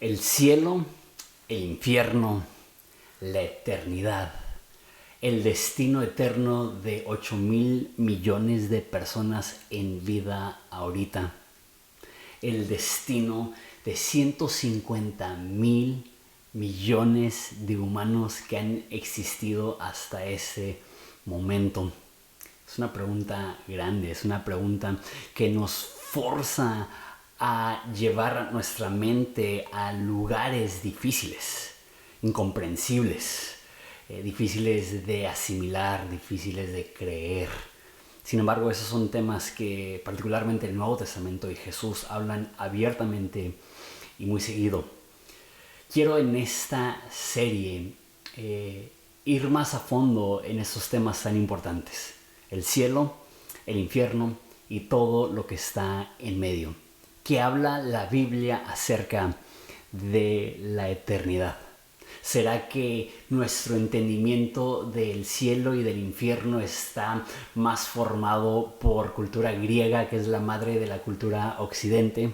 El cielo, el infierno, la eternidad, el destino eterno de 8.000 millones de personas en vida ahorita, el destino de 150.000 millones de humanos que han existido hasta ese momento. Es una pregunta grande, es una pregunta que nos forza a llevar nuestra mente a lugares difíciles, incomprensibles, difíciles de asimilar, difíciles de creer. Sin embargo, esos son temas que particularmente el Nuevo Testamento y Jesús hablan abiertamente y muy seguido. Quiero en esta serie ir más a fondo en estos temas tan importantes: el cielo, el infierno y todo lo que está en medio. ¿Qué habla la Biblia acerca de la eternidad? ¿Será que nuestro entendimiento del cielo y del infierno está más formado por cultura griega, que es la madre de la cultura occidente?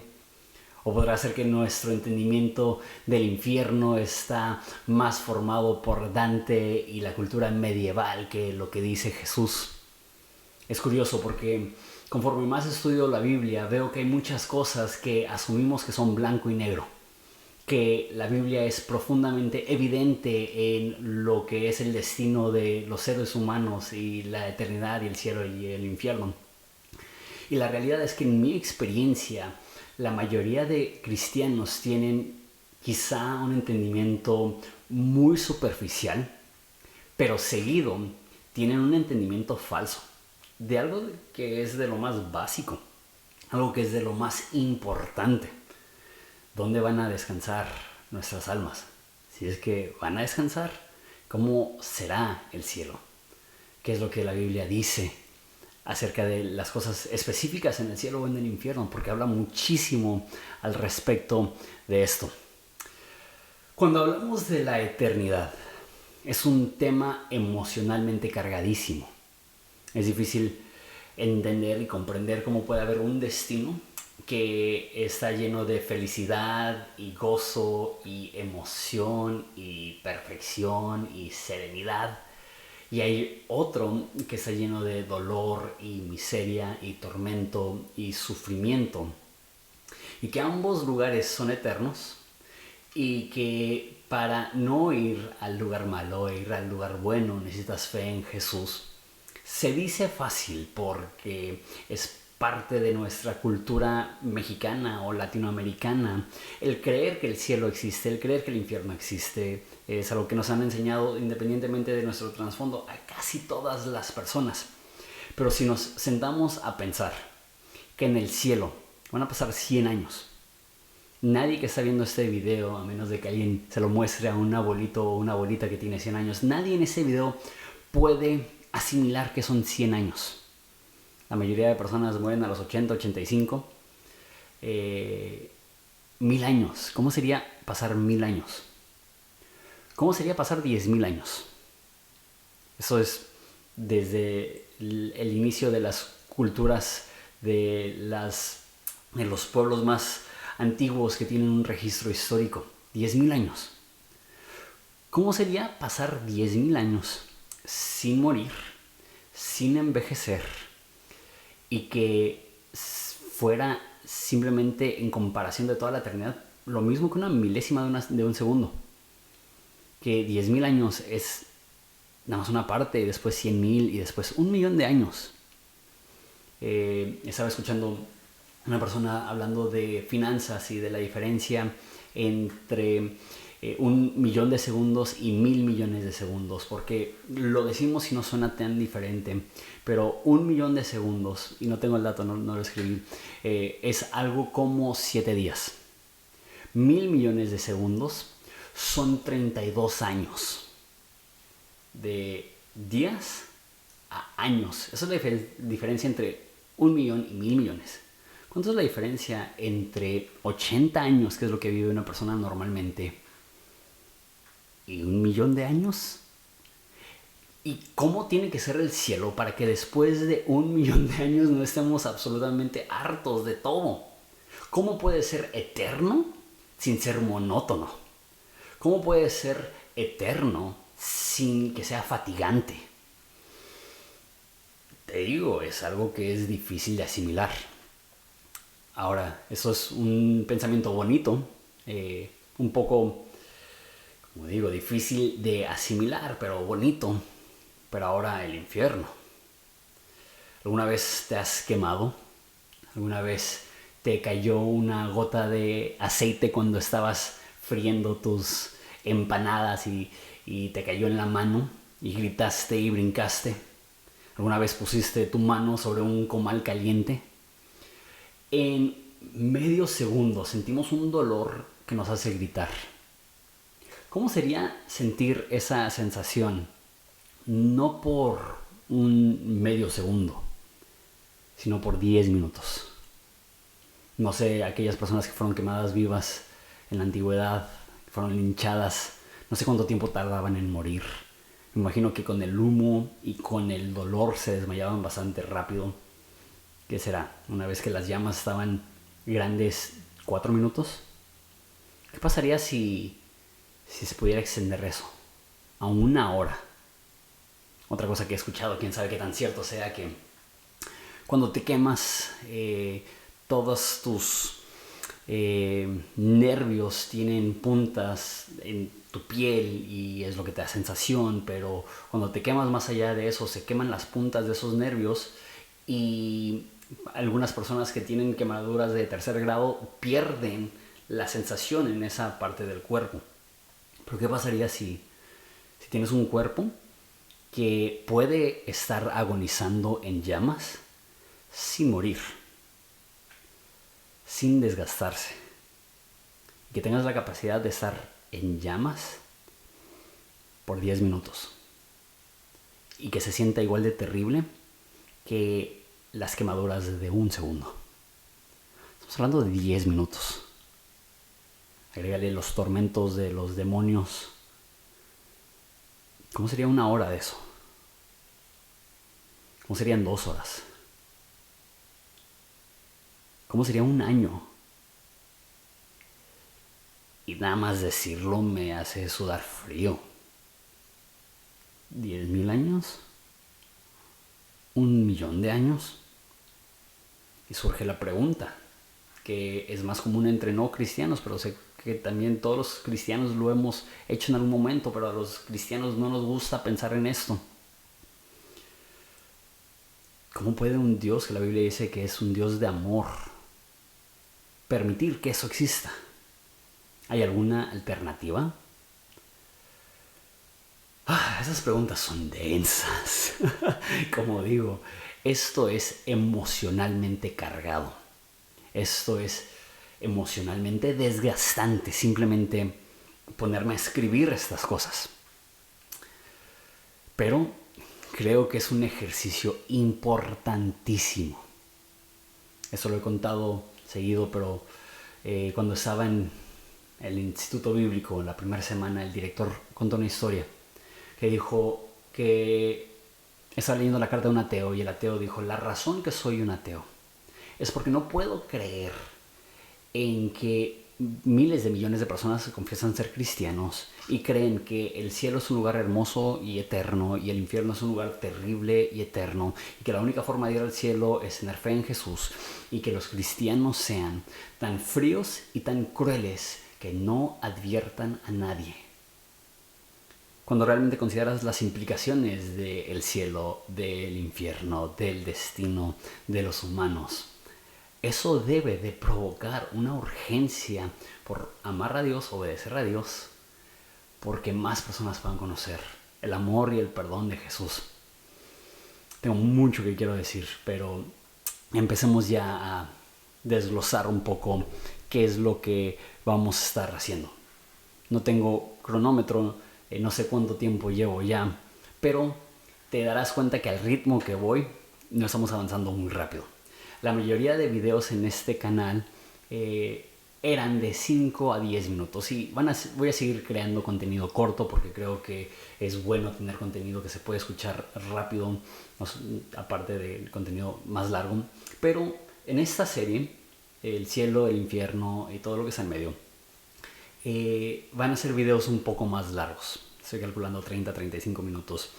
¿O podrá ser que nuestro entendimiento del infierno está más formado por Dante y la cultura medieval que lo que dice Jesús? Es curioso porque conforme más estudio la Biblia veo que hay muchas cosas que asumimos que son blanco y negro, que la Biblia es profundamente evidente en lo que es el destino de los seres humanos y la eternidad y el cielo y el infierno. Y la realidad es que en mi experiencia la mayoría de cristianos tienen quizá un entendimiento muy superficial, pero seguido tienen un entendimiento falso de algo que es de lo más básico, algo que es de lo más importante. ¿Dónde van a descansar nuestras almas? Si es que van a descansar, ¿cómo será el cielo? ¿Qué es lo que la Biblia dice acerca de las cosas específicas en el cielo o en el infierno? Porque habla muchísimo al respecto de esto. Cuando hablamos de la eternidad, es un tema emocionalmente cargadísimo. Es difícil entender y comprender cómo puede haber un destino que está lleno de felicidad y gozo y emoción y perfección y serenidad, y hay otro que está lleno de dolor y miseria y tormento y sufrimiento, y que ambos lugares son eternos, y que para no ir al lugar malo e ir al lugar bueno necesitas fe en Jesús. Se dice fácil porque es parte de nuestra cultura mexicana o latinoamericana el creer que el cielo existe, el creer que el infierno existe. Es algo que nos han enseñado independientemente de nuestro trasfondo a casi todas las personas. Pero si nos sentamos a pensar que en el cielo van a pasar 100 años, nadie que está viendo este video, a menos de que alguien se lo muestre a un abuelito o una abuelita que tiene 100 años, nadie en ese video puede asimilar que son 100 años. La mayoría de personas mueren a los 80, 85. 1000 años. ¿Cómo sería pasar 1000 años? ¿Cómo sería pasar 10.000 años? Eso es desde el inicio de las culturas de los pueblos más antiguos que tienen un registro histórico. 10.000 años. ¿Cómo sería pasar 10.000 años sin morir, sin envejecer, y que fuera simplemente, en comparación de toda la eternidad, lo mismo que una milésima de un segundo? Que 10.000 años es nada más una parte, y después 100.000 y después 1.000.000 de años. Estaba escuchando a una persona hablando de finanzas y de la diferencia entre 1.000.000 de segundos y 1.000.000.000 de segundos, porque lo decimos y no suena tan diferente, pero 1.000.000 de segundos, y no tengo el dato, no lo escribí, es algo como 7 días. 1.000.000.000 de segundos son 32 años. De días a años. Esa es la diferencia entre 1.000.000 y 1.000.000.000. ¿Cuánto es la diferencia entre 80 años, que es lo que vive una persona normalmente, y 1.000.000 de años? ¿Y cómo tiene que ser el cielo para que después de 1.000.000 de años no estemos absolutamente hartos de todo? ¿Cómo puede ser eterno sin ser monótono? ¿Cómo puede ser eterno sin que sea fatigante? Te digo, es algo que es difícil de asimilar. Ahora, eso es un pensamiento bonito, un poco, como digo, difícil de asimilar, pero bonito. Pero ahora el infierno. ¿Alguna vez te has quemado? ¿Alguna vez te cayó una gota de aceite cuando estabas friendo tus empanadas y te cayó en la mano y gritaste y brincaste? ¿Alguna vez pusiste tu mano sobre un comal caliente? En medio segundo sentimos un dolor que nos hace gritar. ¿Cómo sería sentir esa sensación? No por un medio segundo, sino por 10 minutos. No sé, aquellas personas que fueron quemadas vivas en la antigüedad, que fueron linchadas, no sé cuánto tiempo tardaban en morir. Me imagino que con el humo y con el dolor se desmayaban bastante rápido. ¿Qué será? Una vez que las llamas estaban grandes, 4 minutos. ¿Qué pasaría si se pudiera extender eso a 1 hora? Otra cosa que he escuchado, quién sabe qué tan cierto sea, que cuando te quemas, todos tus nervios tienen puntas en tu piel y es lo que te da sensación, pero cuando te quemas más allá de eso, se queman las puntas de esos nervios y algunas personas que tienen quemaduras de tercer grado pierden la sensación en esa parte del cuerpo. Pero ¿qué pasaría si tienes un cuerpo que puede estar agonizando en llamas sin morir, sin desgastarse, que tengas la capacidad de estar en llamas por 10 minutos y que se sienta igual de terrible que las quemaduras de 1 segundo? Estamos hablando de 10 minutos. Agrégale los tormentos de los demonios. ¿Cómo sería 1 hora de eso? ¿Cómo serían 2 horas? ¿Cómo sería 1 año? Y nada más decirlo me hace sudar frío. ¿10,000 años? ¿1,000,000 de años? Y surge la pregunta, que es más común entre no cristianos, pero sé que también todos los cristianos lo hemos hecho en algún momento, pero a los cristianos no nos gusta pensar en esto. ¿Cómo puede un Dios, que la Biblia dice que es un Dios de amor, permitir que eso exista? ¿Hay alguna alternativa? Esas preguntas son densas. Como digo, esto es emocionalmente cargado. Esto es emocionalmente desgastante, simplemente ponerme a escribir estas cosas. Pero creo que es un ejercicio importantísimo. Eso lo he contado seguido, pero cuando estaba en el Instituto Bíblico, en la primera semana, el director contó una historia que dijo que estaba leyendo la carta de un ateo y el ateo dijo: la razón que soy un ateo es porque no puedo creer en que miles de millones de personas se confiesan ser cristianos y creen que el cielo es un lugar hermoso y eterno y el infierno es un lugar terrible y eterno, y que la única forma de ir al cielo es tener fe en Jesús, y que los cristianos sean tan fríos y tan crueles que no adviertan a nadie. Cuando realmente consideras las implicaciones del cielo, del infierno, del destino de los humanos, eso debe de provocar una urgencia por amar a Dios, obedecer a Dios, porque más personas puedan conocer el amor y el perdón de Jesús. Tengo mucho que quiero decir, pero empecemos ya a desglosar un poco qué es lo que vamos a estar haciendo. No tengo cronómetro, no sé cuánto tiempo llevo ya, pero te darás cuenta que al ritmo que voy no estamos avanzando muy rápido. La mayoría de videos en este canal eran de 5 a 10 minutos y voy a seguir creando contenido corto porque creo que es bueno tener contenido que se puede escuchar rápido, aparte del contenido más largo. Pero en esta serie, el cielo, el infierno y todo lo que está en medio, van a ser videos un poco más largos. Estoy calculando 30-35 minutos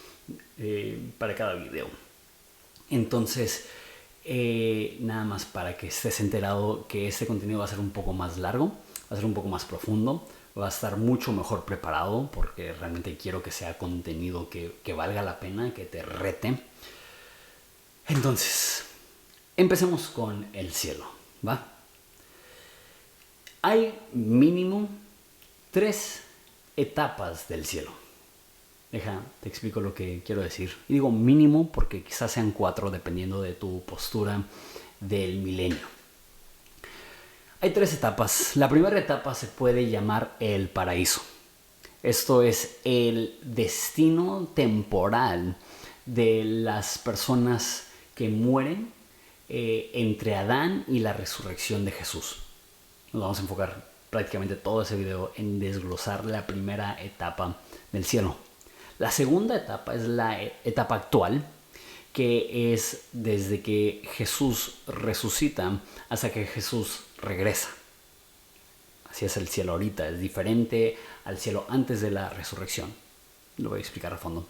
para cada video. Entonces, nada más para que estés enterado que este contenido va a ser un poco más largo, va a ser un poco más profundo, va a estar mucho mejor preparado porque realmente quiero que sea contenido que valga la pena, que te rete. Entonces, empecemos con el cielo, ¿va? Hay mínimo 3 etapas del cielo. Te explico lo que quiero decir. Y digo mínimo porque quizás sean 4 dependiendo de tu postura del milenio. Hay 3 etapas. La primera etapa se puede llamar el paraíso. Esto es el destino temporal de las personas que mueren entre Adán y la resurrección de Jesús. Nos vamos a enfocar prácticamente todo ese video en desglosar la primera etapa del cielo. La segunda etapa es la etapa actual, que es desde que Jesús resucita hasta que Jesús regresa. Así es el cielo ahorita, es diferente al cielo antes de la resurrección. Lo voy a explicar a fondo.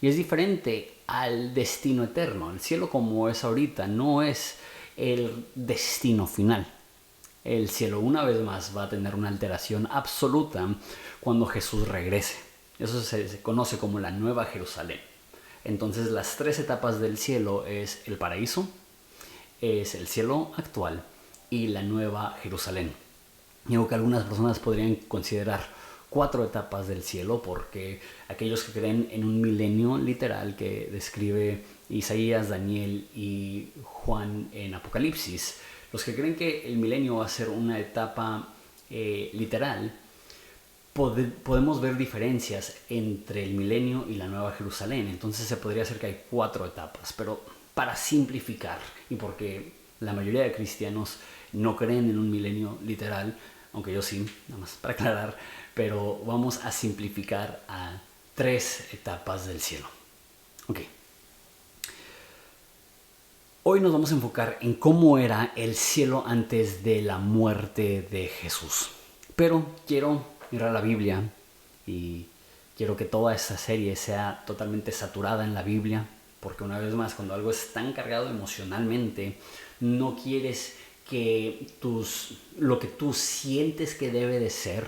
Y es diferente al destino eterno. El cielo como es ahorita no es el destino final. El cielo una vez más va a tener una alteración absoluta cuando Jesús regrese. Eso se conoce como la Nueva Jerusalén. Entonces las 3 etapas del cielo es el paraíso, es el cielo actual y la Nueva Jerusalén. Digo que algunas personas podrían considerar 4 etapas del cielo porque aquellos que creen en un milenio literal que describe Isaías, Daniel y Juan en Apocalipsis, los que creen que el milenio va a ser una etapa literal, podemos ver diferencias entre el milenio y la Nueva Jerusalén. Entonces se podría hacer que hay 4 etapas, pero para simplificar y porque la mayoría de cristianos no creen en un milenio literal, aunque yo sí, nada más para aclarar, pero vamos a simplificar a 3 etapas del cielo. Ok. Hoy nos vamos a enfocar en cómo era el cielo antes de la muerte de Jesús. Pero quiero ir a la Biblia y quiero que toda esta serie sea totalmente saturada en la Biblia, porque una vez más, cuando algo es tan cargado emocionalmente, no quieres que lo que tú sientes que debe de ser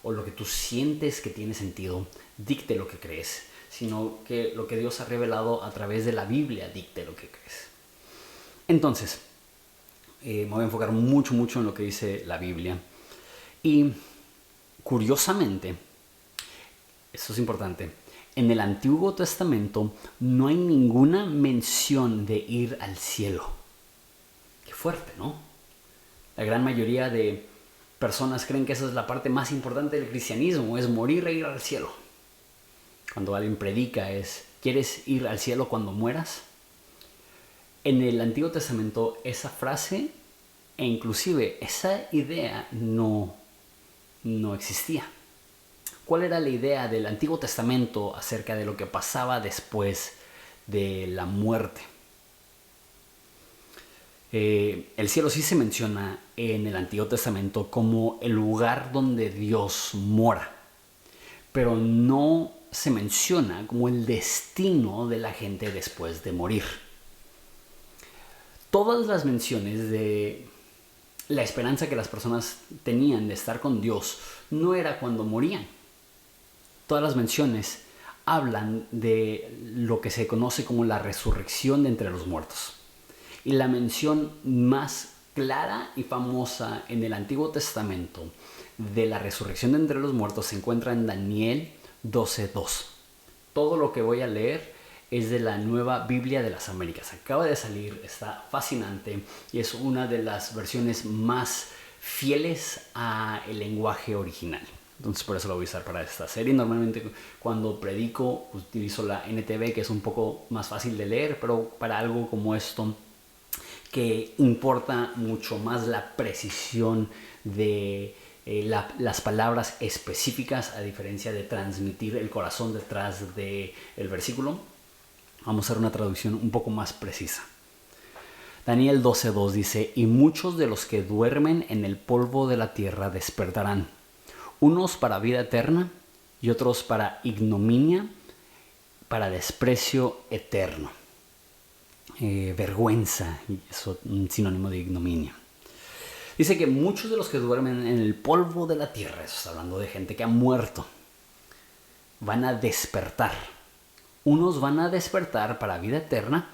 o lo que tú sientes que tiene sentido dicte lo que crees, sino que lo que Dios ha revelado a través de la Biblia dicte lo que crees. Entonces, me voy a enfocar mucho en lo que dice la Biblia. Y curiosamente, esto es importante, en el Antiguo Testamento no hay ninguna mención de ir al cielo. Qué fuerte, ¿no? La gran mayoría de personas creen que esa es la parte más importante del cristianismo, es morir e ir al cielo. Cuando alguien predica es, ¿quieres ir al cielo cuando mueras? En el Antiguo Testamento esa frase e inclusive esa idea no existía. ¿Cuál era la idea del Antiguo Testamento acerca de lo que pasaba después de la muerte? El cielo sí se menciona en el Antiguo Testamento como el lugar donde Dios mora, pero no se menciona como el destino de la gente después de morir. Todas las menciones de la esperanza que las personas tenían de estar con Dios no era cuando morían. Todas las menciones hablan de lo que se conoce como la resurrección de entre los muertos. Y la mención más clara y famosa en el Antiguo Testamento de la resurrección de entre los muertos se encuentra en Daniel 12:2. Todo lo que voy a leer es de la Nueva Biblia de las Américas. Acaba de salir, está fascinante y es una de las versiones más fieles al lenguaje original. Entonces por eso lo voy a usar para esta serie. Normalmente cuando predico utilizo la NTV, que es un poco más fácil de leer, pero para algo como esto que importa mucho más la precisión de las palabras específicas a diferencia de transmitir el corazón detrás del versículo, vamos a hacer una traducción un poco más precisa. Daniel 12:2 dice: y muchos de los que duermen en el polvo de la tierra despertarán, unos para vida eterna y otros para ignominia, para desprecio eterno. Vergüenza, eso un sinónimo de ignominia. Dice que muchos de los que duermen en el polvo de la tierra, eso está hablando de gente que ha muerto, van a despertar. Unos van a despertar para vida eterna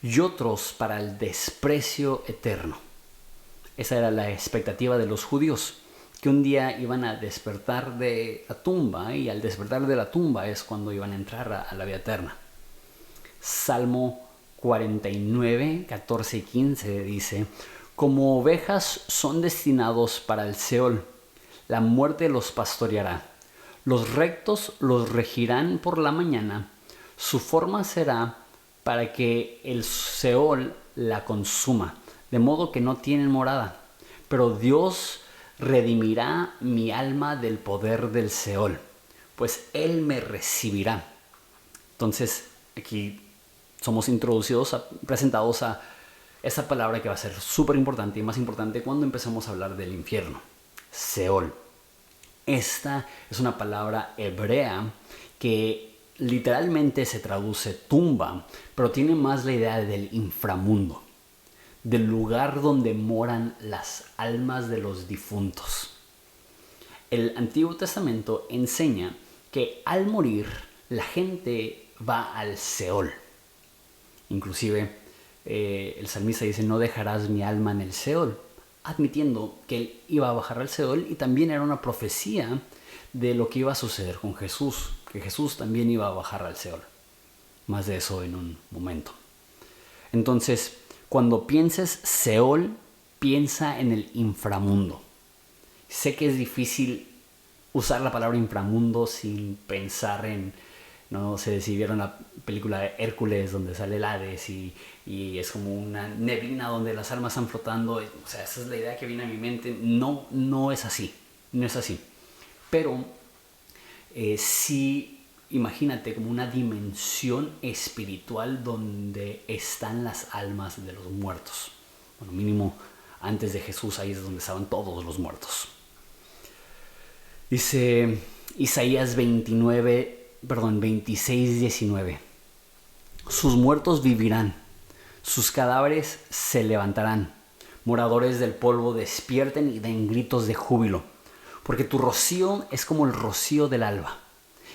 y otros para el desprecio eterno. Esa era la expectativa de los judíos, que un día iban a despertar de la tumba, y al despertar de la tumba es cuando iban a entrar a la vida eterna. Salmo 49, 14 y 15 dice: como ovejas son destinados para el Seol, la muerte los pastoreará. Los rectos los regirán por la mañana, su forma será para que el Seol la consuma, de modo que no tienen morada. Pero Dios redimirá mi alma del poder del Seol, pues Él me recibirá. Entonces, aquí somos presentados a esa palabra que va a ser súper importante y más importante cuando empezamos a hablar del infierno, Seol. Esta es una palabra hebrea que literalmente se traduce tumba, pero tiene más la idea del inframundo, del lugar donde moran las almas de los difuntos. El Antiguo Testamento enseña que al morir la gente va al Seol. Inclusive el salmista dice: no dejarás mi alma en el Seol, admitiendo que él iba a bajar al Seol, y también era una profecía de lo que iba a suceder con Jesús, que Jesús también iba a bajar al Seol. Más de eso en un momento. Entonces, cuando pienses Seol, piensa en el inframundo. Sé que es difícil usar la palabra inframundo sin pensar en, no sé si vieron la película de Hércules donde sale el Hades y es como una neblina donde las almas están flotando. O sea, esa es la idea que viene a mi mente. No es así. No es así. Pero sí, imagínate como una dimensión espiritual donde están las almas de los muertos. Bueno, mínimo antes de Jesús ahí es donde estaban todos los muertos. Dice Isaías 26, 19. Sus muertos vivirán, sus cadáveres se levantarán. Moradores del polvo despierten y den gritos de júbilo, porque tu rocío es como el rocío del alba,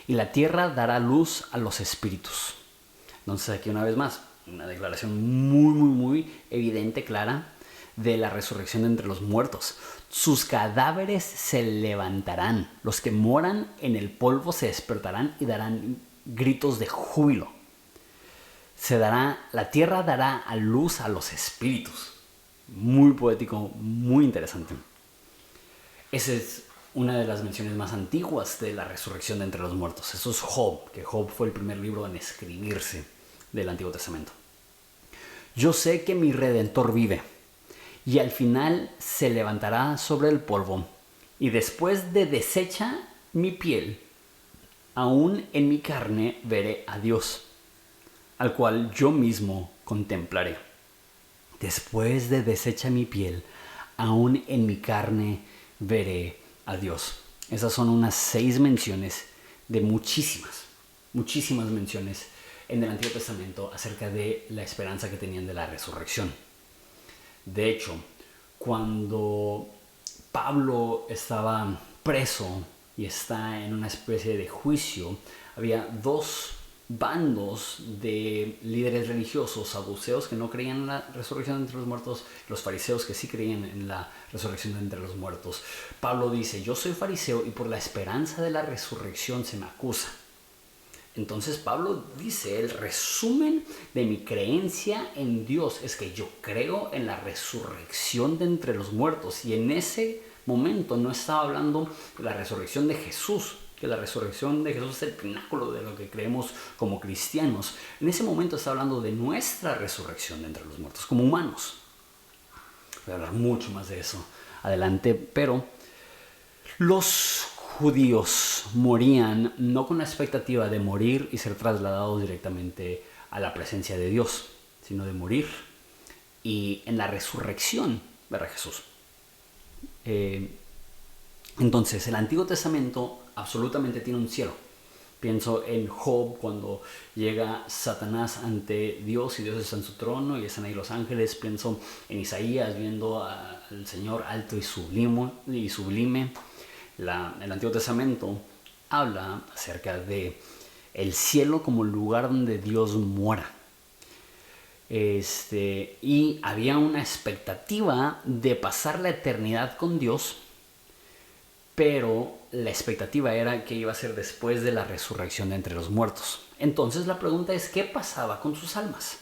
y la tierra dará luz a los espíritus. Entonces aquí una vez más, una declaración muy evidente, clara, de la resurrección de entre los muertos. Sus cadáveres se levantarán, los que moran en el polvo se despertarán y darán gritos de júbilo. La tierra dará a luz a los espíritus. Muy poético, muy interesante. Esa es una de las menciones más antiguas de la resurrección de entre los muertos. Eso es Job, que Job fue el primer libro en escribirse del Antiguo Testamento. Yo sé que mi Redentor vive, y al final se levantará sobre el polvo, y después de deshecha mi piel, aún en mi carne veré a Dios, al cual yo mismo contemplaré. Después de deshecha mi piel, aún en mi carne veré a Dios. Esas son unas 6 menciones de muchísimas menciones en el Antiguo Testamento acerca de la esperanza que tenían de la resurrección. De hecho, cuando Pablo estaba preso y está en una especie de juicio, había 2 bandos de líderes religiosos, saduceos, que no creían en la resurrección de entre los muertos, los fariseos, que sí creían en la resurrección de entre los muertos. Pablo dice: yo soy fariseo y por la esperanza de la resurrección se me acusa. Entonces Pablo dice: el resumen de mi creencia en Dios es que yo creo en la resurrección de entre los muertos. Y en ese momento no estaba hablando de la resurrección de Jesús, que la resurrección de Jesús es el pináculo de lo que creemos como cristianos. En ese momento está hablando de nuestra resurrección de entre los muertos, como humanos. Voy a hablar mucho más de eso adelante, pero los judíos morían no con la expectativa de morir y ser trasladados directamente a la presencia de Dios, sino de morir y en la resurrección ver a Jesús. Entonces, el Antiguo Testamento absolutamente tiene un cielo. Pienso en Job cuando llega Satanás ante Dios y Dios está en su trono y están ahí los ángeles. Pienso en Isaías viendo al Señor alto y sublime. El Antiguo Testamento habla acerca de el cielo como lugar donde Dios mora. Y había una expectativa de pasar la eternidad con Dios, pero la expectativa era que iba a ser después de la resurrección de entre los muertos. Entonces la pregunta es, ¿qué pasaba con sus almas?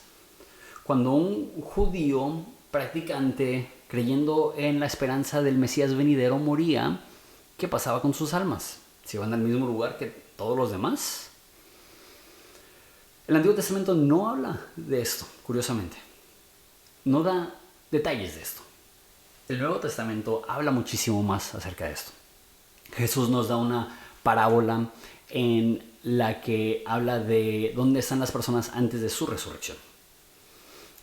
Cuando un judío practicante, creyendo en la esperanza del Mesías venidero, moría, ¿qué pasaba con sus almas? ¿Se iban al mismo lugar que todos los demás? El Antiguo Testamento no habla de esto, curiosamente. No da detalles de esto. El Nuevo Testamento habla muchísimo más acerca de esto. Jesús nos da una parábola en la que habla de dónde están las personas antes de su resurrección.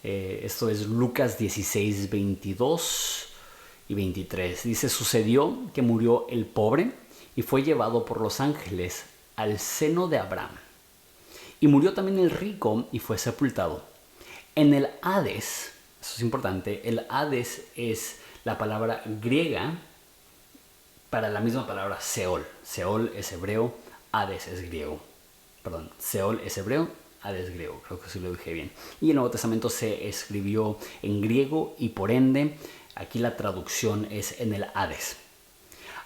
Esto es Lucas 16, 22 y 23. Dice, sucedió que murió el pobre y fue llevado por los ángeles al seno de Abraham. Y murió también el rico y fue sepultado. En el Hades, eso es importante, el Hades es la palabra griega para la misma palabra Seol. Seol es hebreo, Hades es griego. Perdón, Seol es hebreo, Hades es griego. Creo que sí lo dije bien. Y el Nuevo Testamento se escribió en griego y por ende, aquí la traducción es en el Hades.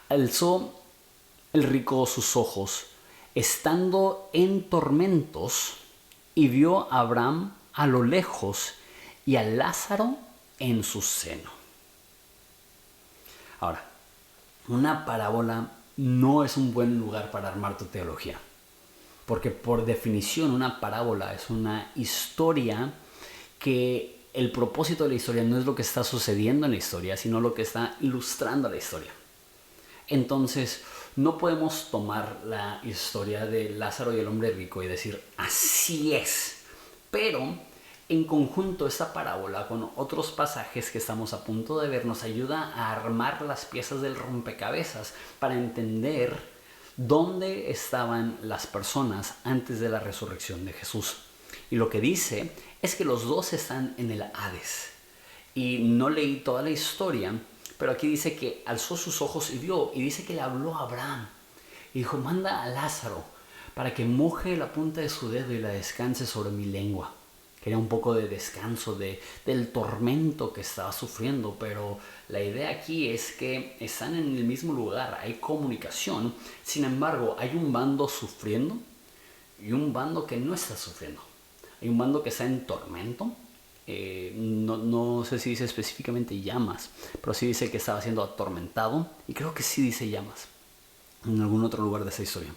Alzó el rico sus ojos, estando en tormentos, y vio a Abraham a lo lejos y a Lázaro en su seno. Ahora, una parábola no es un buen lugar para armar tu teología, porque por definición una parábola es una historia que el propósito de la historia no es lo que está sucediendo en la historia, sino lo que está ilustrando la historia. Entonces, no podemos tomar la historia de Lázaro y el hombre rico y decir, así es. Pero, en conjunto, esta parábola con otros pasajes que estamos a punto de ver nos ayuda a armar las piezas del rompecabezas para entender dónde estaban las personas antes de la resurrección de Jesús. Y lo que dice es que los dos están en el Hades. Y no leí toda la historia, pero aquí dice que alzó sus ojos y vio, y dice que le habló a Abraham. Y dijo, manda a Lázaro para que moje la punta de su dedo y la descanse sobre mi lengua. Quería un poco de descanso del tormento que estaba sufriendo, pero la idea aquí es que están en el mismo lugar, hay comunicación. Sin embargo, hay un bando sufriendo y un bando que no está sufriendo. Hay un bando que está en tormento. No sé si dice específicamente llamas, pero sí dice que estaba siendo atormentado, y creo que sí dice llamas en algún otro lugar de esa historia.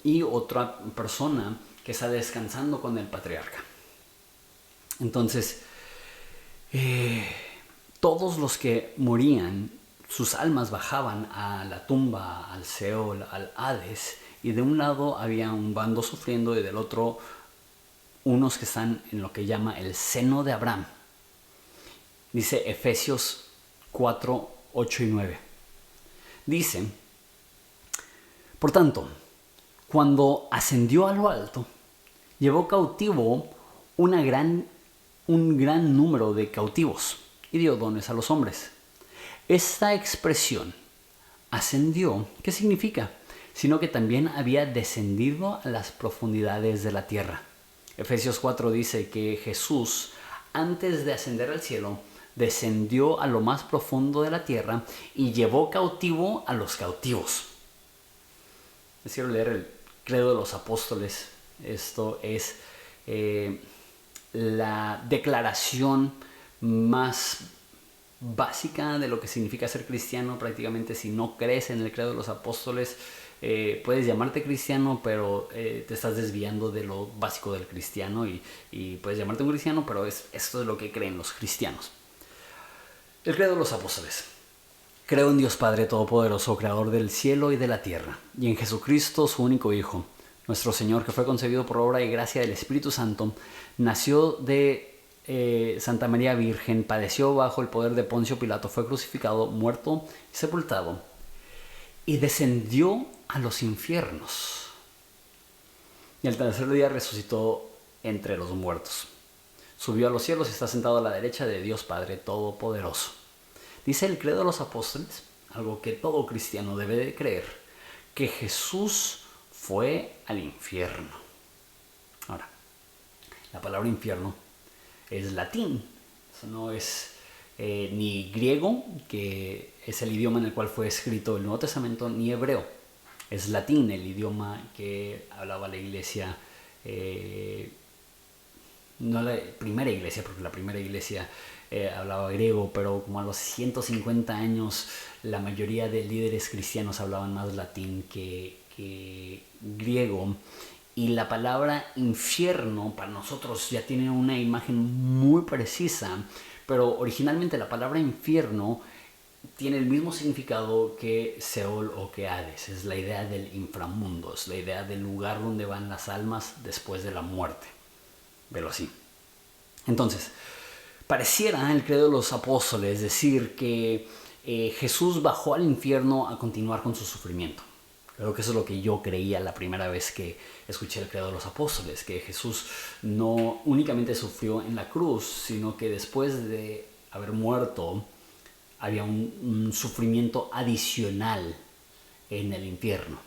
Y otra persona que está descansando con el patriarca. Entonces, todos los que morían, sus almas bajaban a la tumba, al Seol, al Hades, y de un lado había un bando sufriendo y del otro unos que están en lo que llama el seno de Abraham. Dice Efesios 4, 8 y 9. Dice, por tanto, cuando ascendió a lo alto, llevó cautivo un gran número de cautivos y dio dones a los hombres. Esta expresión, ascendió, ¿qué significa? Sino que también había descendido a las profundidades de la tierra. Efesios 4 dice que Jesús, antes de ascender al cielo, descendió a lo más profundo de la tierra y llevó cautivo a los cautivos. Les quiero leer el Credo de los Apóstoles. Esto es la declaración más básica de lo que significa ser cristiano. Prácticamente, si no crees en el Credo de los Apóstoles, puedes llamarte cristiano, pero te estás desviando de lo básico del cristiano, y puedes llamarte un cristiano, pero esto es lo que creen los cristianos. El Credo de los Apóstoles. Creo en Dios Padre Todopoderoso, Creador del cielo y de la tierra, y en Jesucristo, su único Hijo, nuestro Señor, que fue concebido por obra y gracia del Espíritu Santo, nació de Santa María Virgen, padeció bajo el poder de Poncio Pilato, fue crucificado, muerto y sepultado, y descendió a los infiernos. Y al tercer día resucitó entre los muertos. Subió a los cielos y está sentado a la derecha de Dios Padre Todopoderoso. Dice el credo de los apóstoles, algo que todo cristiano debe de creer, que Jesús fue al infierno. Ahora, la palabra infierno es latín, eso no es ni griego, que es el idioma en el cual fue escrito el Nuevo Testamento, ni hebreo. Es latín, el idioma que hablaba la iglesia, no la primera iglesia, porque la primera iglesia hablaba griego, pero como a los 150 años la mayoría de líderes cristianos hablaban más latín que griego. Y la palabra infierno para nosotros ya tiene una imagen muy precisa, pero originalmente la palabra infierno tiene el mismo significado que Seol o que Hades. Es la idea del inframundo, es la idea del lugar donde van las almas después de la muerte. Velo así. Entonces, pareciera el credo de los apóstoles decir que Jesús bajó al infierno a continuar con su sufrimiento. Creo que eso es lo que yo creía la primera vez que escuché el credo de los apóstoles, que Jesús no únicamente sufrió en la cruz, sino que después de haber muerto había un sufrimiento adicional en el infierno.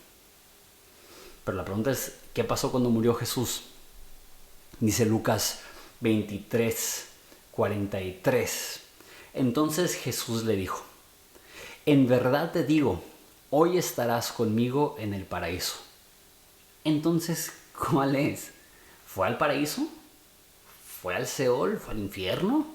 Pero la pregunta es, ¿qué pasó cuando murió Jesús? Dice Lucas 23:43. Entonces Jesús le dijo, en verdad te digo, hoy estarás conmigo en el paraíso. Entonces, ¿cuál es? ¿Fue al paraíso? ¿Fue al Seol? ¿Fue al infierno?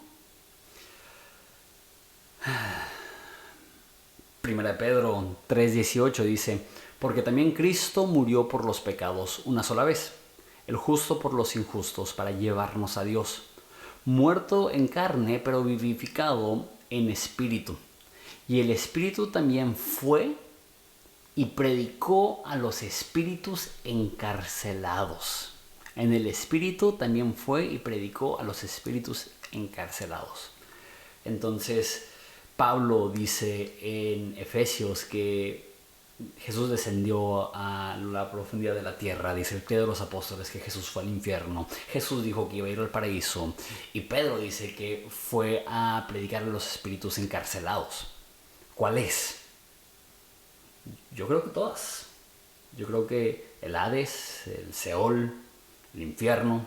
Primera de Pedro 3:18 dice, porque también Cristo murió por los pecados una sola vez, el justo por los injustos, para llevarnos a Dios, muerto en carne, pero vivificado en espíritu. Y el espíritu también fue y predicó a los espíritus encarcelados. En el espíritu también fue y predicó a los espíritus encarcelados. Entonces, Pablo dice en Efesios que Jesús descendió a la profundidad de la tierra. Dice el credo de los apóstoles que Jesús fue al infierno. Jesús dijo que iba a ir al paraíso. Y Pedro dice que fue a predicar a los espíritus encarcelados. ¿Cuál es? Yo creo que todas. Yo creo que el Hades, el Seol, el infierno,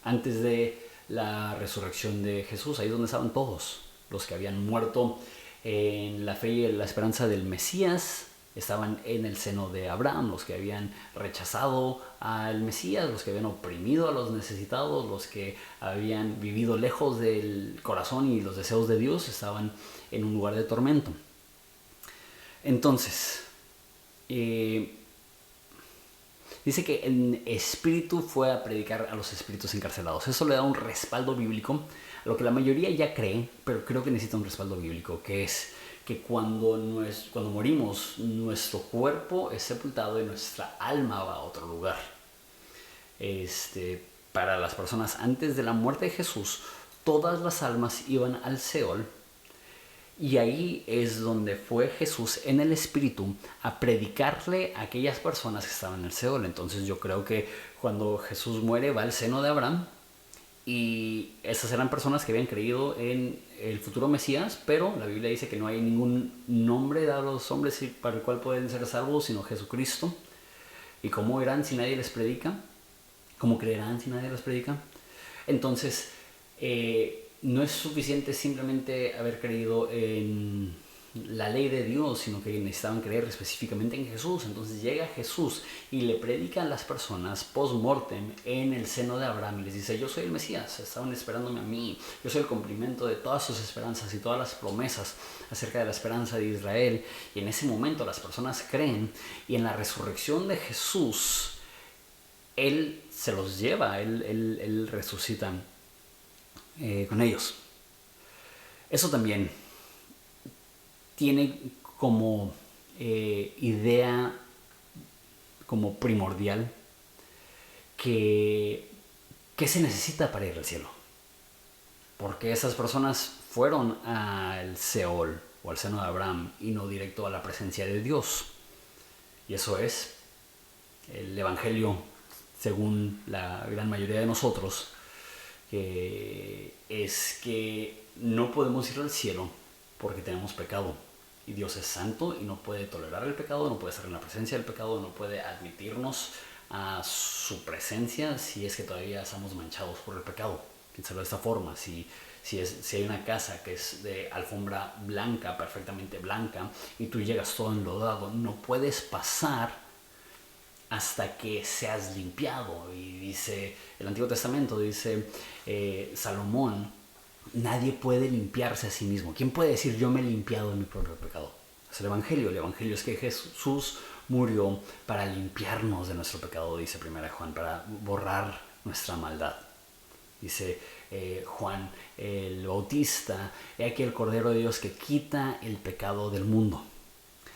antes de la resurrección de Jesús, ahí es donde estaban todos. Los que habían muerto en la fe y en la esperanza del Mesías estaban en el seno de Abraham. Los que habían rechazado al Mesías, los que habían oprimido a los necesitados, los que habían vivido lejos del corazón y los deseos de Dios, estaban en un lugar de tormento. Entonces, dice que el espíritu fue a predicar a los espíritus encarcelados. Eso le da un respaldo bíblico, a lo que la mayoría ya cree, pero creo que necesita un respaldo bíblico, que es que cuando morimos, nuestro cuerpo es sepultado y nuestra alma va a otro lugar. Para las personas antes de la muerte de Jesús, todas las almas iban al Seol. Y ahí es donde fue Jesús en el Espíritu a predicarle a aquellas personas que estaban en el Seol. Entonces yo creo que cuando Jesús muere va al seno de Abraham y esas eran personas que habían creído en el futuro Mesías, pero la Biblia dice que no hay ningún nombre dado a los hombres para el cual pueden ser salvos sino Jesucristo. ¿Y cómo irán si nadie les predica? ¿Cómo creerán si nadie les predica? Entonces, no es suficiente simplemente haber creído en la ley de Dios, sino que necesitaban creer específicamente en Jesús. Entonces llega Jesús y le predica a las personas post-mortem en el seno de Abraham y les dice, yo soy el Mesías, estaban esperándome a mí, yo soy el cumplimiento de todas sus esperanzas y todas las promesas acerca de la esperanza de Israel. Y en ese momento las personas creen, y en la resurrección de Jesús Él se los lleva, Él resucita con ellos. Eso también tiene como idea, como primordial, que ¿qué se necesita para ir al cielo? Porque esas personas fueron al Seol o al seno de Abraham y no directo a la presencia de Dios. Y eso es el Evangelio, según la gran mayoría de nosotros, que es que no podemos ir al cielo porque tenemos pecado. Y Dios es santo y no puede tolerar el pecado, no puede estar en la presencia del pecado, no puede admitirnos a su presencia si es que todavía estamos manchados por el pecado. Piénsalo de esta forma: si hay una casa que es de alfombra blanca, perfectamente blanca, y tú llegas todo enlodado, no puedes pasar hasta que seas limpiado. Y dice el Antiguo Testamento, dice Salomón, nadie puede limpiarse a sí mismo. ¿Quién puede decir yo me he limpiado de mi propio pecado? Es el Evangelio. El Evangelio es que Jesús murió para limpiarnos de nuestro pecado, dice 1 Juan, para borrar nuestra maldad. Dice Juan el Bautista, he aquí el Cordero de Dios que quita el pecado del mundo.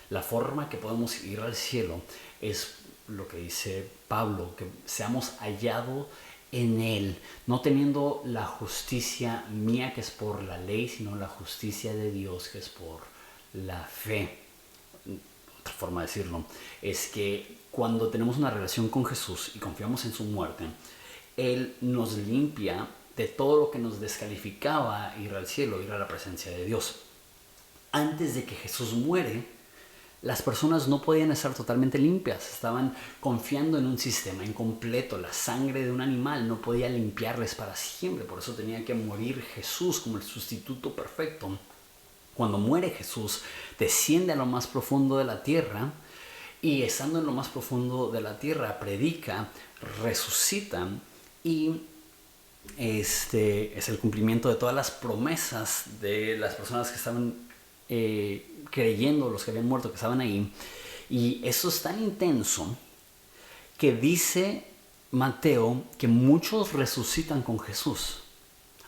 La forma que podemos ir al cielo es lo que dice Pablo, que seamos hallados en Él, no teniendo la justicia mía que es por la ley, sino la justicia de Dios que es por la fe. Otra forma de decirlo es que cuando tenemos una relación con Jesús y confiamos en su muerte, Él nos limpia de todo lo que nos descalificaba ir al cielo, ir a la presencia de Dios. Antes de que Jesús muere, las personas no podían estar totalmente limpias, estaban confiando en un sistema incompleto. La sangre de un animal no podía limpiarles para siempre, por eso tenía que morir Jesús como el sustituto perfecto. Cuando muere Jesús, desciende a lo más profundo de la tierra y estando en lo más profundo de la tierra predica, resucita y este es el cumplimiento de todas las promesas de las personas que estaban creyendo, los que habían muerto, que estaban ahí. Y eso es tan intenso que dice Mateo que muchos resucitan con Jesús.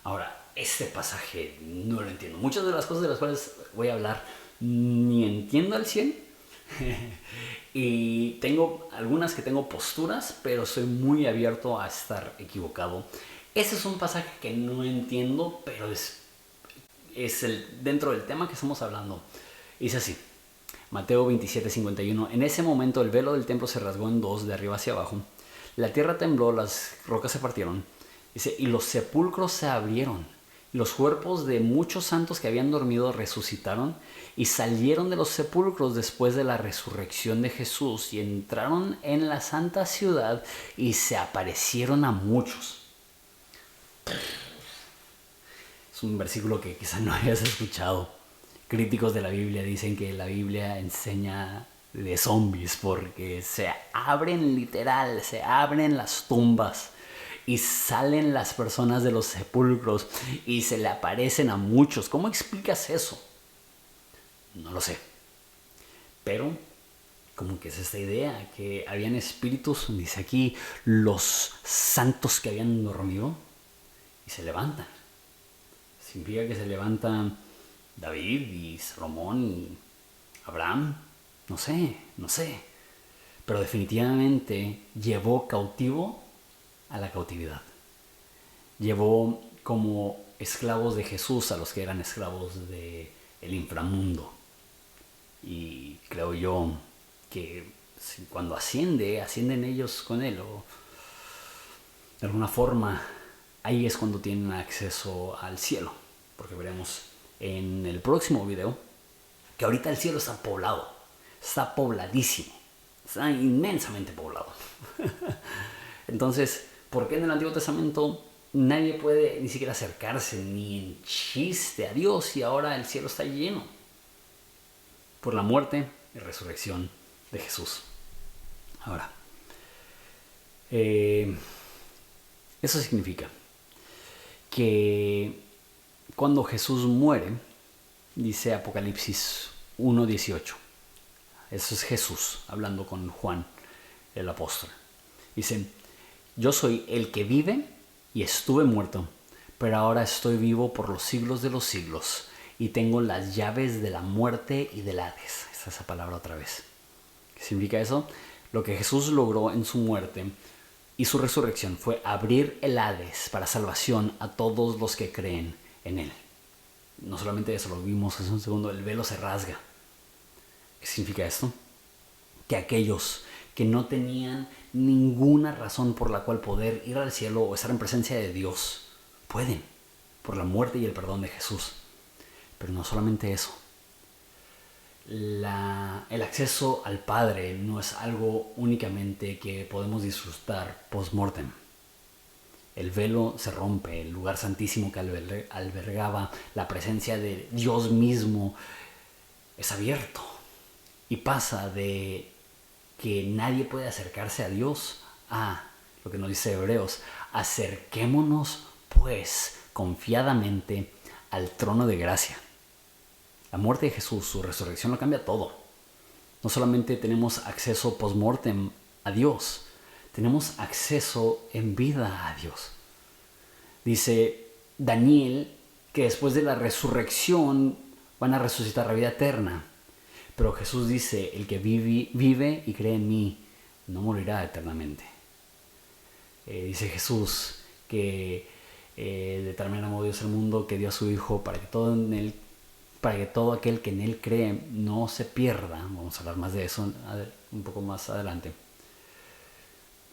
Ahora, este pasaje no lo entiendo. Muchas de las cosas de las cuales voy a hablar ni entiendo al 100 y tengo algunas que tengo posturas, pero soy muy abierto a estar equivocado. Ese es un pasaje que no entiendo, pero es dentro del tema que estamos hablando. Dice así, Mateo 27:51. En ese momento el velo del templo se rasgó en dos, de arriba hacia abajo. La tierra tembló, las rocas se partieron. Dice, y los sepulcros se abrieron. Los cuerpos de muchos santos que habían dormido resucitaron y salieron de los sepulcros después de la resurrección de Jesús y entraron en la santa ciudad y se aparecieron a muchos. Es un versículo que quizá no hayas escuchado. Críticos de la Biblia dicen que la Biblia enseña de zombies porque se abren literal, se abren las tumbas y salen las personas de los sepulcros y se le aparecen a muchos. ¿Cómo explicas eso? No lo sé. Pero como que es esta idea que habían espíritus, dice aquí, los santos que habían dormido y se levantan. Significa que se levantan David y Salomón y Abraham. No sé. Pero definitivamente llevó cautivo a la cautividad. Llevó como esclavos de Jesús a los que eran esclavos del inframundo. Y creo yo que cuando ascienden ellos con él, o de alguna forma, ahí es cuando tienen acceso al cielo. Porque veremos en el próximo video que ahorita el cielo está poblado, está pobladísimo, está inmensamente poblado. Entonces, ¿por qué en el Antiguo Testamento nadie puede ni siquiera acercarse ni en chiste a Dios y ahora el cielo está lleno? Por la muerte y resurrección de Jesús. Ahora, eso significa que cuando Jesús muere, dice Apocalipsis 1:18, eso es Jesús hablando con Juan el apóstol. Dice, yo soy el que vive y estuve muerto, pero ahora estoy vivo por los siglos de los siglos y tengo las llaves de la muerte y del Hades. Esta es esa palabra otra vez. ¿Qué significa eso? Lo que Jesús logró en su muerte y su resurrección fue abrir el Hades para salvación a todos los que creen en Él. No solamente eso, lo vimos hace un segundo, el velo se rasga. ¿Qué significa esto? Que aquellos que no tenían ninguna razón por la cual poder ir al cielo o estar en presencia de Dios, pueden, por la muerte y el perdón de Jesús. Pero no solamente eso. El acceso al Padre no es algo únicamente que podemos disfrutar post-mortem. El velo se rompe, el lugar santísimo que albergaba la presencia de Dios mismo es abierto y pasa de que nadie puede acercarse a Dios a lo que nos dice Hebreos: acerquémonos pues confiadamente al trono de gracia. La muerte de Jesús, su resurrección, lo cambia todo. No solamente tenemos acceso post-mortem a Dios, tenemos acceso en vida a Dios. Dice Daniel que después de la resurrección van a resucitar la vida eterna. Pero Jesús dice: el que vive y cree en mí no morirá eternamente. Dice Jesús que de tal manera amó Dios el mundo que dio a su Hijo para que todo aquel que en Él cree no se pierda. Vamos a hablar más de eso un poco más adelante,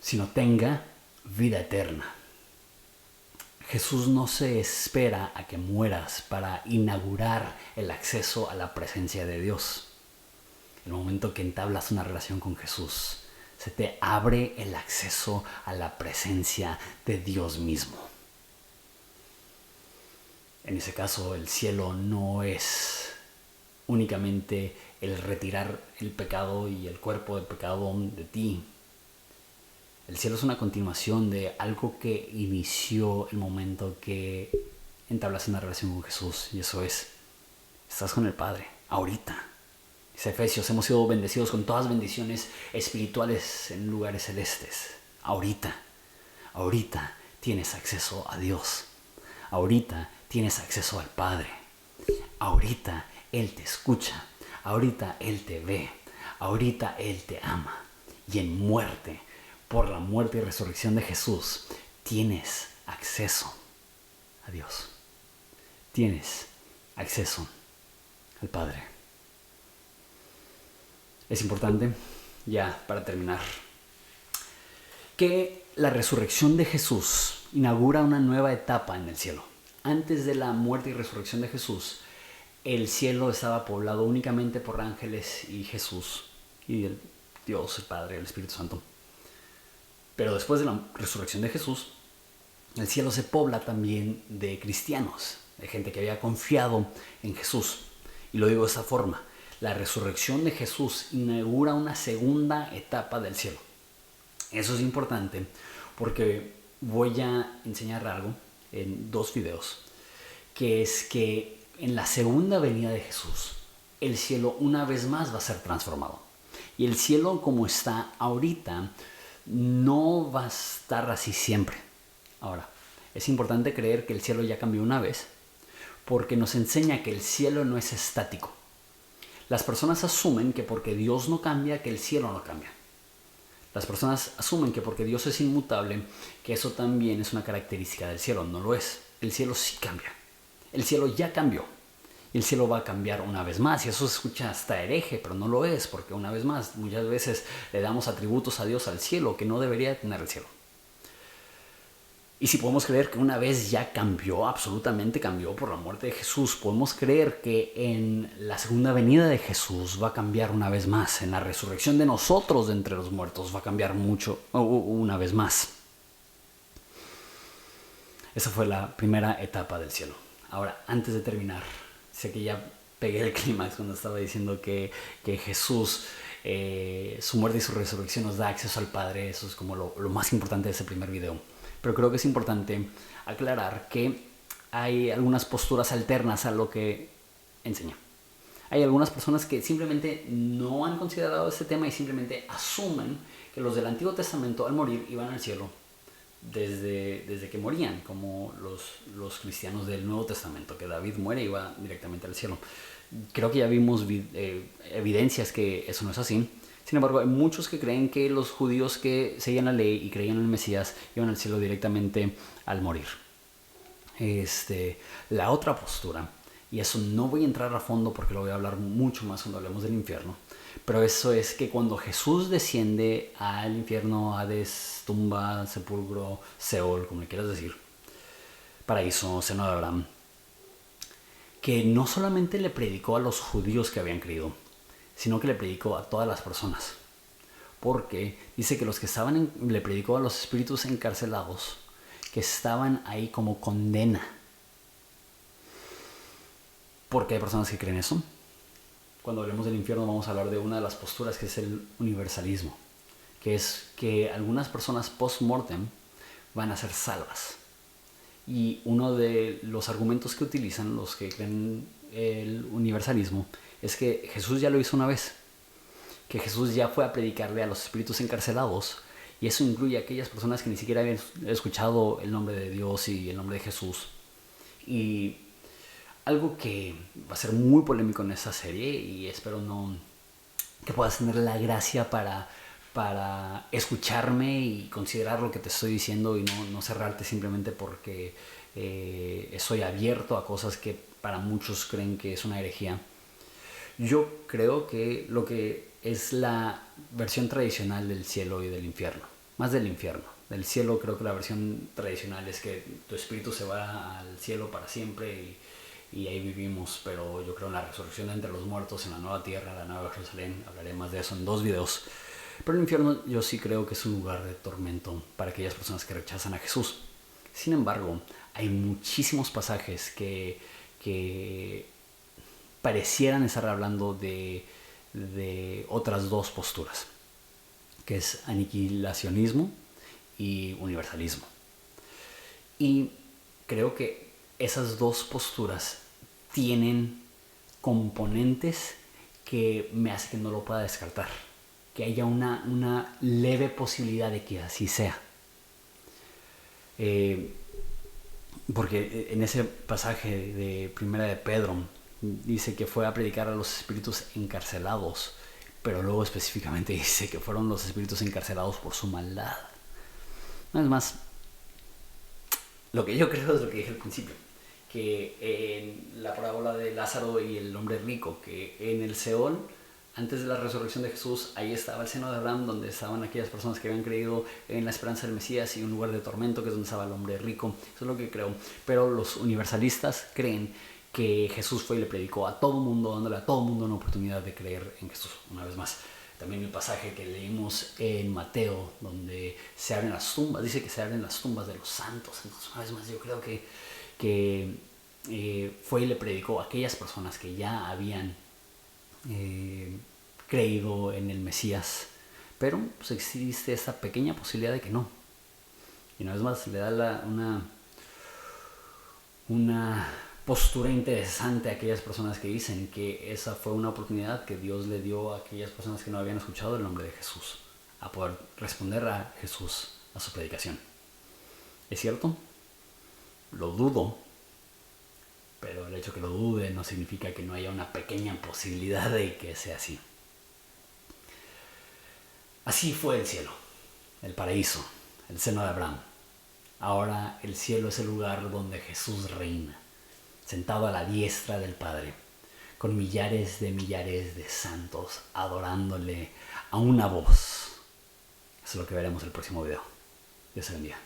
sino tenga vida eterna. Jesús no se espera a que mueras para inaugurar el acceso a la presencia de Dios. En el momento que entablas una relación con Jesús, se te abre el acceso a la presencia de Dios mismo. En ese caso, el cielo no es únicamente el retirar el pecado y el cuerpo del pecado de ti. El cielo es una continuación de algo que inició el momento que entablas una relación con Jesús. Y eso es: estás con el Padre, ahorita. Dice Efesios: hemos sido bendecidos con todas bendiciones espirituales en lugares celestes. Ahorita tienes acceso a Dios. Ahorita tienes acceso al Padre. Ahorita Él te escucha. Ahorita Él te ve. Ahorita Él te ama. Y en muerte, por la muerte y resurrección de Jesús, tienes acceso a Dios. Tienes acceso al Padre. Es importante, ya para terminar, que la resurrección de Jesús inaugura una nueva etapa en el cielo. Antes de la muerte y resurrección de Jesús, el cielo estaba poblado únicamente por ángeles y Jesús y el Dios, el Padre, el Espíritu Santo. Pero después de la resurrección de Jesús, el cielo se pobla también de cristianos, de gente que había confiado en Jesús. Y lo digo de esta forma: la resurrección de Jesús inaugura una segunda etapa del cielo. Eso es importante porque voy a enseñar algo en 2 videos, que es que en la segunda venida de Jesús, el cielo una vez más va a ser transformado. Y el cielo como está ahorita no va a estar así siempre. Ahora, es importante creer que el cielo ya cambió una vez, porque nos enseña que el cielo no es estático. Las personas asumen que porque Dios no cambia, que el cielo no cambia. Las personas asumen que porque Dios es inmutable, que eso también es una característica del cielo. No lo es. El cielo sí cambia. El cielo ya cambió. Y el cielo va a cambiar una vez más. Y eso se escucha hasta hereje, pero no lo es, porque una vez más, muchas veces le damos atributos a Dios al cielo que no debería tener el cielo. Y si podemos creer que una vez ya cambió, absolutamente cambió por la muerte de Jesús, podemos creer que en la segunda venida de Jesús va a cambiar una vez más. En la resurrección de nosotros de entre los muertos va a cambiar mucho, una vez más. Esa fue la primera etapa del cielo. Ahora, antes de terminar, sé que ya pegué el clímax cuando estaba diciendo que Jesús, su muerte y su resurrección nos da acceso al Padre. Eso es como lo más importante de ese primer video. Pero creo que es importante aclarar que hay algunas posturas alternas a lo que enseña. Hay algunas personas que simplemente no han considerado este tema y simplemente asumen que los del Antiguo Testamento al morir iban al cielo desde que morían, como los cristianos del Nuevo Testamento, que David muere y va directamente al cielo. Creo que ya vimos evidencias que eso no es así. Sin embargo, hay muchos que creen que los judíos que seguían la ley y creían en el Mesías iban al cielo directamente al morir. La otra postura, y eso no voy a entrar a fondo porque lo voy a hablar mucho más cuando hablemos del infierno, pero eso es que cuando Jesús desciende al infierno, Hades, tumba, sepulcro, Seol, como le quieras decir, paraíso, seno de Abraham, que no solamente le predicó a los judíos que habían creído, sino que le predicó a todas las personas. Porque dice que los que le predicó a los espíritus encarcelados, que estaban ahí como condena. ¿Por qué hay personas que creen eso? Cuando hablemos del infierno vamos a hablar de una de las posturas, que es el universalismo, que es que algunas personas post-mortem van a ser salvas. Y uno de los argumentos que utilizan los que creen el universalismo es que Jesús ya lo hizo una vez, que Jesús ya fue a predicarle a los espíritus encarcelados, y eso incluye a aquellas personas que ni siquiera habían escuchado el nombre de Dios y el nombre de Jesús. Y algo que va a ser muy polémico en esta serie, y espero que puedas tener la gracia para escucharme y considerar lo que te estoy diciendo y no cerrarte simplemente porque soy abierto a cosas que para muchos creen que es una herejía. Yo creo que lo que es la versión tradicional del cielo y del infierno, más del infierno. Del cielo creo que la versión tradicional es que tu espíritu se va al cielo para siempre y ahí vivimos, pero yo creo en la resurrección entre los muertos, en la nueva tierra, la nueva Jerusalén. Hablaré más de eso en 2 videos. Pero el infierno yo sí creo que es un lugar de tormento para aquellas personas que rechazan a Jesús. Sin embargo, hay muchísimos pasajes que parecieran estar hablando de otras 2 posturas, que es aniquilacionismo y universalismo. Y creo que esas 2 posturas tienen componentes que me hacen que no lo pueda descartar, que haya una leve posibilidad de que así sea. Porque en ese pasaje de Primera de Pedro dice que fue a predicar a los espíritus encarcelados, pero luego específicamente dice que fueron los espíritus encarcelados por su maldad. No es más, lo que yo creo es lo que dije al principio, que en la parábola de Lázaro y el hombre rico, que en el Seol, antes de la resurrección de Jesús, ahí estaba el seno de Abraham, donde estaban aquellas personas que habían creído en la esperanza del Mesías, y un lugar de tormento, que es donde estaba el hombre rico. Eso es lo que creo. Pero los universalistas creen que Jesús fue y le predicó a todo mundo, dándole a todo mundo una oportunidad de creer en Jesús. Una vez más, también el pasaje que leímos en Mateo, donde se abren las tumbas, dice que se abren las tumbas de los santos. Entonces, una vez más, yo creo que fue y le predicó a aquellas personas que ya habían creído en el Mesías, pero pues existe esa pequeña posibilidad de que no. Y una vez más le da una postura interesante a aquellas personas que dicen que esa fue una oportunidad que Dios le dio a aquellas personas que no habían escuchado el nombre de Jesús, a poder responder a Jesús, a su predicación. ¿Es cierto? Lo dudo, pero el hecho que lo dude no significa que no haya una pequeña posibilidad de que sea así. Así fue el cielo, el paraíso, el seno de Abraham. Ahora el cielo es el lugar donde Jesús reina, sentado a la diestra del Padre, con millares de santos adorándole a una voz. Eso es lo que veremos en el próximo video. Dios te bendiga.